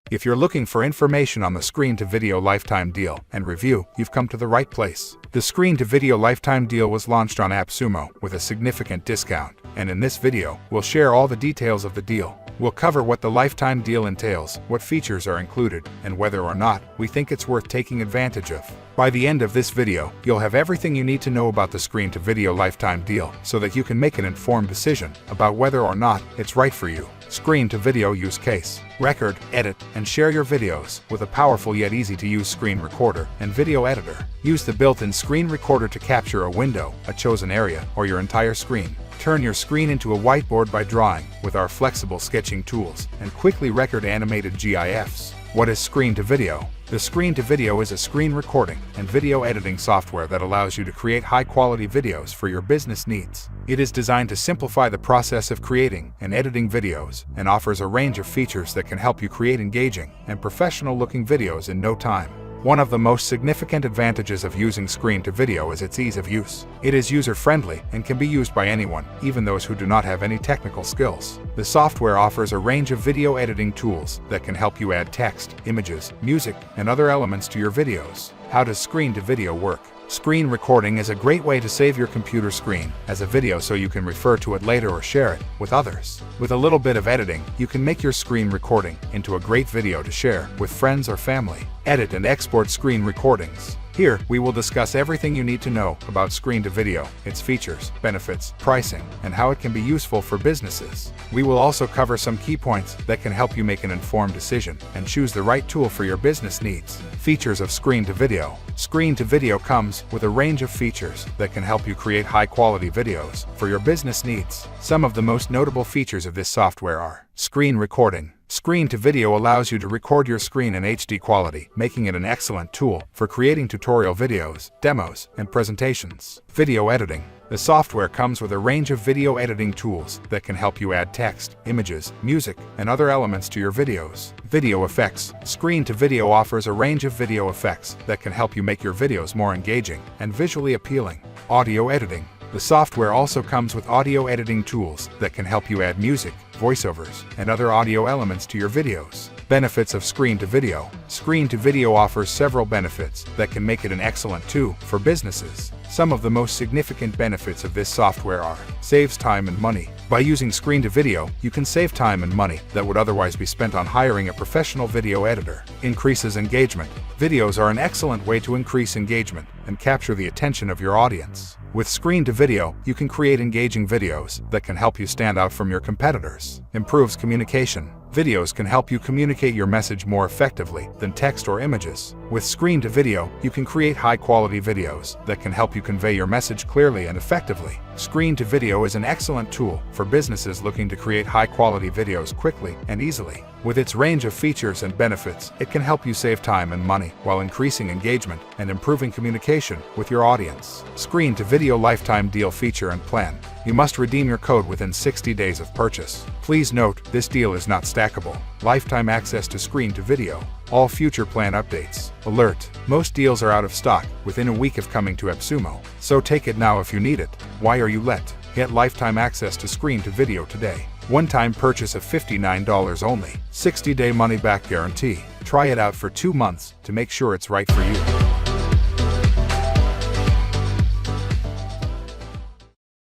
If you're looking for information on the ScreenToVideo Lifetime Deal and review, you've come to the right place. The ScreenToVideo Lifetime Deal was launched on appsumo with a significant discount, and in this video, we'll share all the details of the deal. We'll cover what the lifetime deal entails, what features are included, and whether or not we think it's worth taking advantage of. By the end of this video, you'll have everything you need to know about the ScreenToVideo Lifetime Deal so that you can make an informed decision about whether or not it's right for you. ScreenToVideo use case. Record, edit, and share your videos with a powerful yet easy-to-use screen recorder and video editor. Use the built-in screen recorder to capture a window, a chosen area, or your entire screen. Turn your screen into a whiteboard by drawing with our flexible sketching tools and quickly record animated GIFs. What is ScreenToVideo? The ScreenToVideo is a screen recording and video editing software that allows you to create high-quality videos for your business needs. It is designed to simplify the process of creating and editing videos and offers a range of features that can help you create engaging and professional-looking videos in no time. One of the most significant advantages of using ScreenToVideo is its ease of use. It is user-friendly and can be used by anyone, even those who do not have any technical skills. The software offers a range of video editing tools that can help you add text, images, music, and other elements to your videos. How does ScreenToVideo work? Screen recording is a great way to save your computer screen as a video so you can refer to it later or share it with others. With a little bit of editing, you can make your screen recording into a great video to share with friends or family. Edit and export screen recordings. Here, we will discuss everything you need to know about ScreenToVideo, its features, benefits, pricing, and how it can be useful for businesses. We will also cover some key points that can help you make an informed decision and choose the right tool for your business needs. Features of ScreenToVideo. ScreenToVideo comes with a range of features that can help you create high-quality videos for your business needs. Some of the most notable features of this software are screen recording. ScreenToVideo allows you to record your screen in HD quality, making it an excellent tool for creating tutorial videos, demos, and presentations. Video editing. The software comes with a range of video editing tools that can help you add text, images, music, and other elements to your videos. Video effects. ScreenToVideo offers a range of video effects that can help you make your videos more engaging and visually appealing. Audio editing. The software also comes with audio editing tools that can help you add music, voiceovers, and other audio elements to your videos. Benefits of ScreenToVideo. ScreenToVideo offers several benefits that can make it an excellent tool for businesses. Some of the most significant benefits of this software are: saves time and money. By using ScreenToVideo, you can save time and money that would otherwise be spent on hiring a professional video editor. Increases engagement. Videos are an excellent way to increase engagement and capture the attention of your audience. With ScreenToVideo, you can create engaging videos that can help you stand out from your competitors. Improves communication. Videos can help you communicate your message more effectively than text or images. With ScreenToVideo, you can create high-quality videos that can help you convey your message clearly and effectively. ScreenToVideo is an excellent tool for businesses looking to create high-quality videos quickly and easily. With its range of features and benefits, it can help you save time and money while increasing engagement and improving communication with your audience. ScreenToVideo Lifetime Deal feature and plan. You must redeem your code within 60 days of purchase. Please note, this deal is not stackable. Lifetime access to ScreenToVideo. All future plan updates. Alert! Most deals are out of stock within a week of coming to appsumo, so take it now if you need it. Why are you let? Get lifetime access to ScreenToVideo today. One-time purchase of $59 only. 60-day money-back guarantee. Try it out for 2 months to make sure it's right for you.